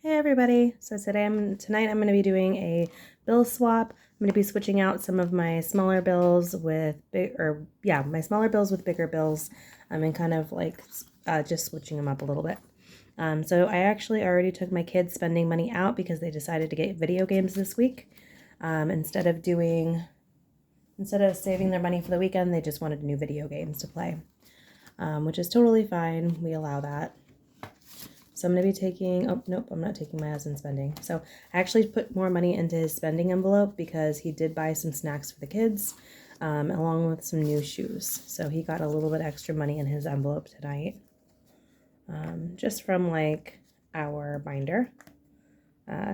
Hey everybody! So tonight I'm going to be doing a bill swap. I'm going to be switching out some of my smaller bills with my smaller bills with bigger bills, and kind of like just switching them up a little bit. So I actually already took my kids' spending money out because they decided to get video games this week. Instead of saving their money for the weekend, they just wanted new video games to play, which is totally fine. We allow that. So I'm going to be taking, oh, nope, I'm not taking my husband's spending. So I actually put more money into his spending envelope because he did buy some snacks for the kids, along with some new shoes. So he got a little bit extra money in his envelope tonight, just from like our binder.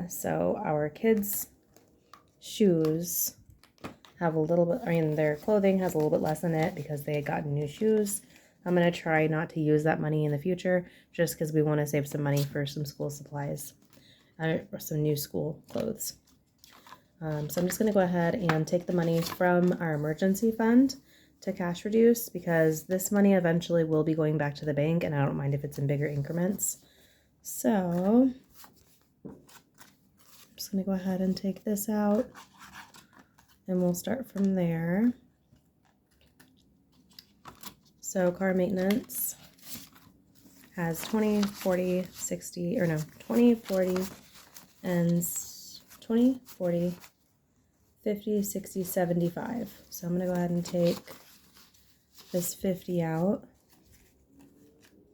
So our kids' shoes have a little bit, their clothing has a little bit less in it because they had gotten new shoes. I'm going to try not to use that money in the future just because we want to save some money for some school supplies or some new school clothes. So I'm just going to go ahead and take the money from our emergency fund to cash reduce because this money eventually will be going back to the bank, and I don't mind if it's in bigger increments. So I'm just going to go ahead and take this out, and we'll start from there. So car maintenance has 20, 40, 60, or no, 20, 40, and 20, 40, 50, 60, 75. So I'm going to go ahead and take this 50 out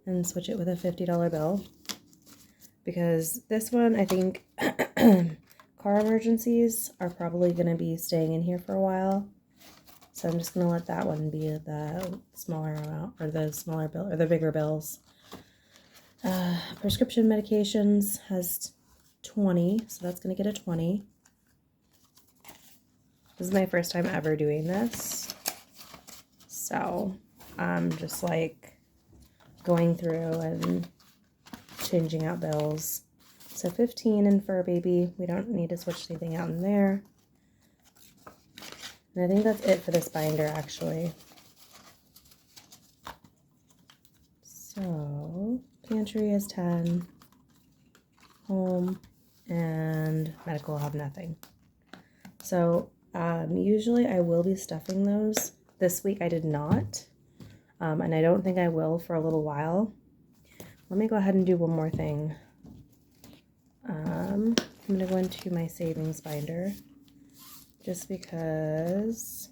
and switch it with a $50 bill. Because this one, I think car emergencies are probably going to be staying in here for a while. So I'm just going to let that one be the smaller amount, or the smaller bill, or the bigger bills. Prescription medications has 20, so that's going to get a 20. This is my first time ever doing this. So I'm just like going through and changing out bills. So 15 in Fur Baby. We don't need to switch anything out in there. And I think that's it for this binder, actually. So, pantry is 10, home, and medical have nothing. So, usually I will be stuffing those. This week I did not, and I don't think I will for a little while. Let me go ahead and do one more thing. I'm going to go into my savings binder, just because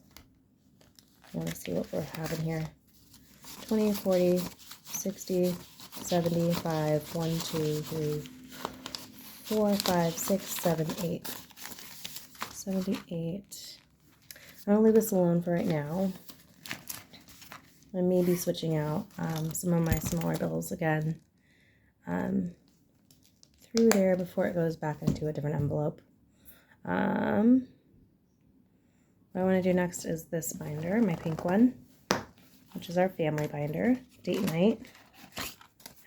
I want to see what we're having here. 20, 40, 60, 75, 1, 2, 3, 4, 5, 6, 7, 8. 78. I'm going to leave this alone for right now. I may be switching out some of my smaller bills again through there before it goes back into a different envelope. What I want to do next is this binder, my pink one, which is our family binder. Date night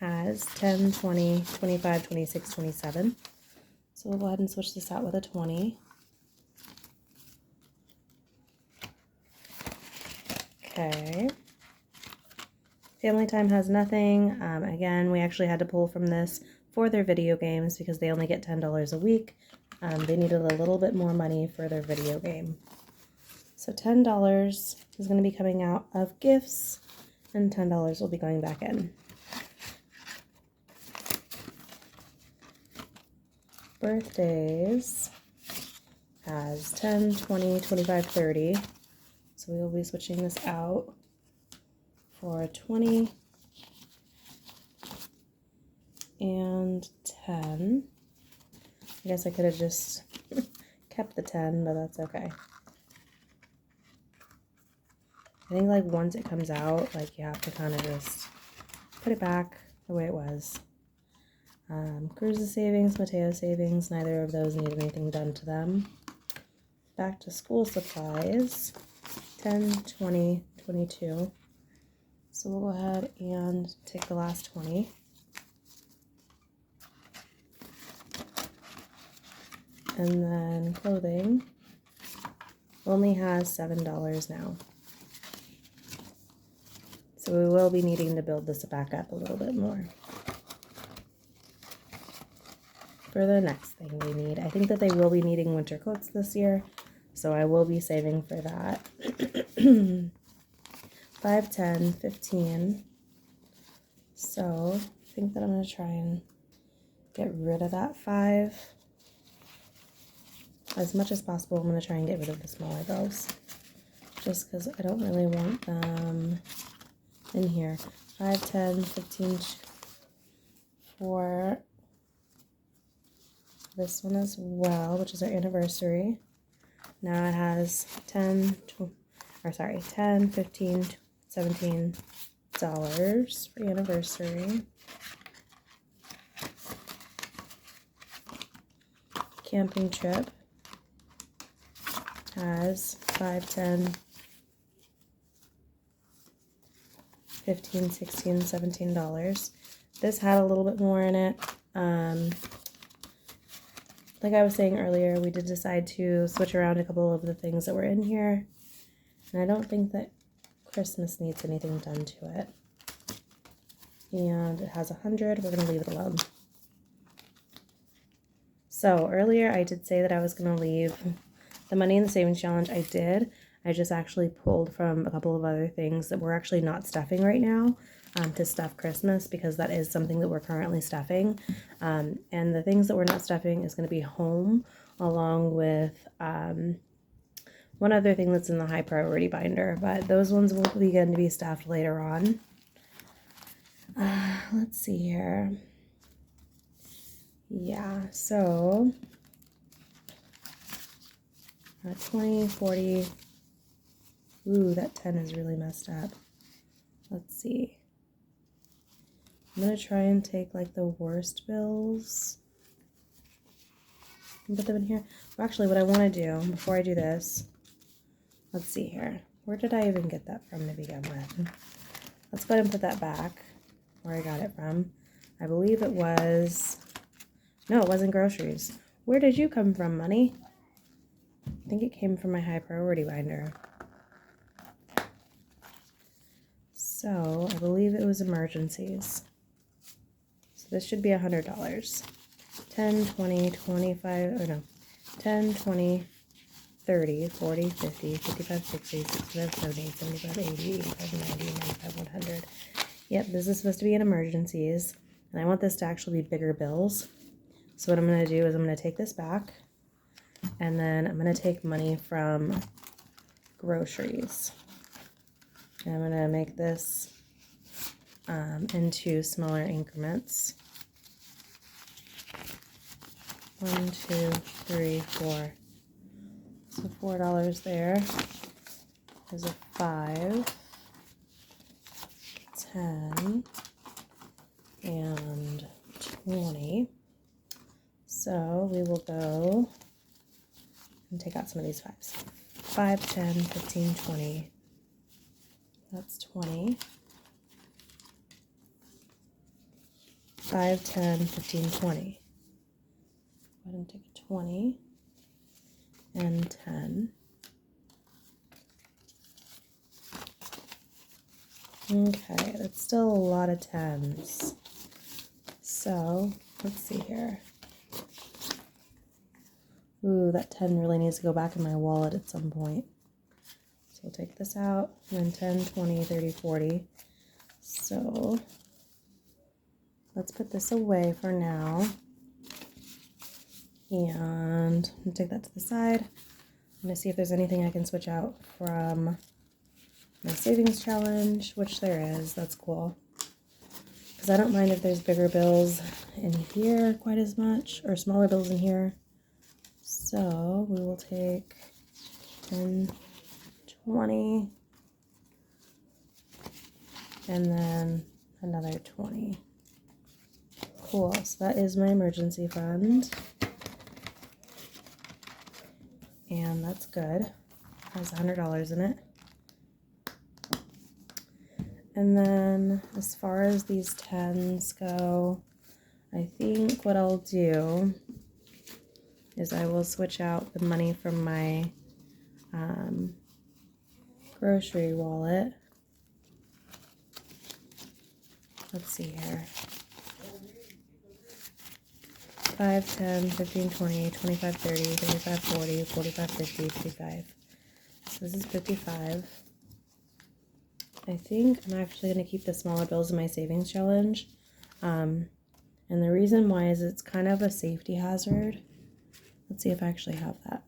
has 10, 20, 25, 26, 27. So we'll go ahead and switch this out with a 20. Okay. Family time has nothing. Again, we actually had to pull from this for their video games because they only get $10 a week. They needed a little bit more money for their video game. So $10 is going to be coming out of gifts, and $10 will be going back in. Birthdays has 10, 20, 25, 30. So we will be switching this out for a 20 and 10. I guess I could have just kept the 10, but that's okay. I think like once it comes out, like you have to kind of just put it back the way it was. Cruz's savings, Mateo savings, neither of those need anything done to them. Back to school supplies, 10, 20, 22. So we'll go ahead and take the last 20. And then clothing only has $7 now. So we will be needing to build this back up a little bit more. for the next thing we need. I think that they will be needing winter coats this year, so I will be saving for that. 5, 10, 15. So I think that I'm going to try and get rid of that 5. As much as possible, I'm going to try and get rid of the smaller bills. Just because I don't really want them in here. 5, 10, 15 for this one as well, which is our anniversary. Now it has 10, 15, 17 dollars for anniversary. Camping trip has 5, 10, 15, 16, 17 dollars. This had a little bit more in it. Like I was saying earlier, we did decide to switch around a couple of the things that were in here. And I don't think that Christmas needs anything done to it. And it has 100. We're going to leave it alone. So earlier I did say that I was going to leave the money in the savings challenge. I did. I just actually pulled from a couple of other things that we're actually not stuffing right now to stuff Christmas, because that is something that we're currently stuffing. And the things that we're not stuffing is going to be home, along with one other thing that's in the high priority binder, but those ones will begin to be stuffed later on. Let's see here. Yeah, so 20, 40. Ooh, that 10 is really messed up. Let's see. I'm going to try and take like the worst bills and put them in here. Well, actually, what I want to do before I do this, let's see here. Where did I even get that from to begin with? Let's go ahead and put that back where I got it from. I believe it was, no, it wasn't groceries. Where did you come from, money? I think it came from my high priority binder. So I believe it was emergencies. So this should be $100. 10, 20, 25, or no, 10, 20, 30, 40, 50, 55, 60, 65, 70, 75, 80, 85, 90, 95, 100. Yep, this is supposed to be in emergencies. And I want this to actually be bigger bills. So what I'm going to do is I'm going to take this back. And then I'm going to take money from groceries. And I'm going to make this into smaller increments. 1, 2, 3, 4. So $4 there is a 5, 10, and 20. So we will go and take out some of these 5s. 5, 10, 15, 20. That's 20. 5, 10, 15, 20. Go ahead and take a 20 and 10. Okay, that's still a lot of 10s. So let's see here. Ooh, that 10 really needs to go back in my wallet at some point. So we'll take this out, and then 10, 20, 30, 40. So let's put this away for now. And I'm gonna take that to the side. I'm gonna see if there's anything I can switch out from my savings challenge, which there is. That's cool. Because I don't mind if there's bigger bills in here quite as much, or smaller bills in here. So we will take 10, 20, and then another 20. Cool, so that is my emergency fund. And that's good. It has $100 in it. And then as far as these 10s go, I think what I'll do is I will switch out the money from my grocery wallet. Let's see here. 5, 10, 15, 20, 25, 30, 35, 40, 45, 50, 55. So this is 55. I think I'm actually going to keep the smaller bills in my savings challenge. And the reason why is it's kind of a safety hazard. Let's see if I actually have that.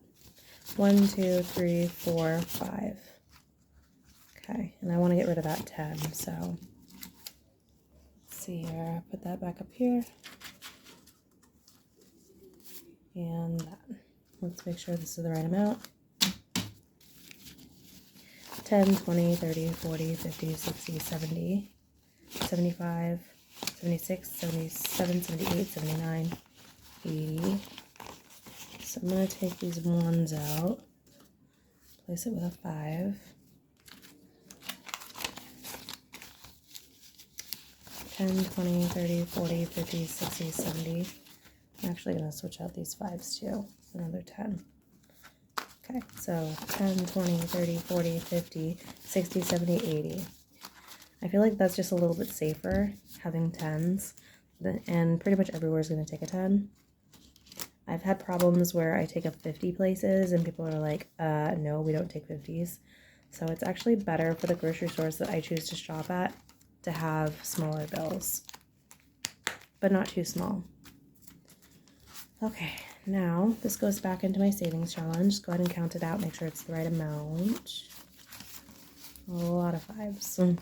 1, 2, 3, 4, 5. Okay, and I want to get rid of that 10, so let's see here. Put that back up here. And that. Let's make sure this is the right amount. 10, 20, 30, 40, 50, 60, 70, 75, 76, 77, 78, 79, 80. So I'm going to take these ones out, place it with a 5. 10, 20, 30, 40, 50, 60, 70. I'm actually going to switch out these 5s too. Another 10. Okay, so 10, 20, 30, 40, 50, 60, 70, 80. I feel like that's just a little bit safer, having 10s. And pretty much everywhere is going to take a 10. I've had problems where I take up 50 places and people are like, no, we don't take 50s. So it's actually better for the grocery stores that I choose to shop at to have smaller bills, but not too small. Okay, now this goes back into my savings challenge. Go ahead and count it out, make sure it's the right amount. A lot of 5s,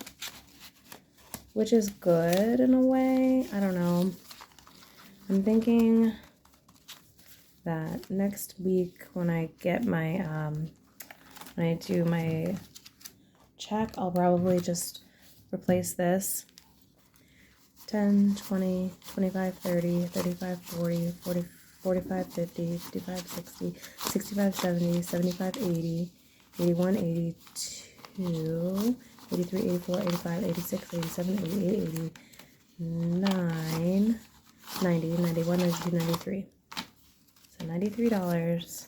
which is good in a way. I don't know. I'm thinking that next week when I get my, when I do my check, I'll probably just replace this. 10, 20, 25, 30, 35, 40, 40, 45, 50, 55, 60, 65, 70, 75, 80, 81, 82, 83, 84, 85, 86, 87, 88, 89, 90, 91, 92, 93. So $93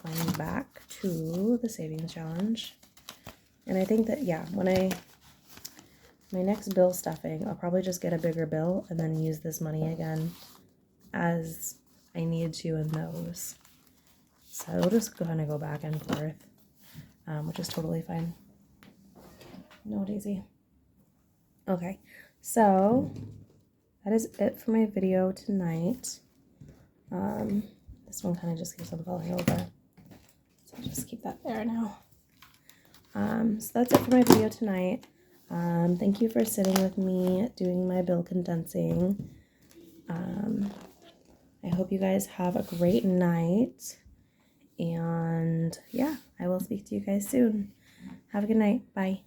going back to the savings challenge. And I think that, yeah, my next bill stuffing, I'll probably just get a bigger bill and then use this money again as I need to in those. So it'll just kind of go back and forth, which is totally fine. No Daisy. Okay, so that is it for my video tonight. This one kind of just keeps on falling over, so I'll just keep that there now. So that's it for my video tonight. Thank you for sitting with me doing my bill condensing. I hope you guys have a great night, and yeah, I will speak to you guys soon. Have a good night. Bye.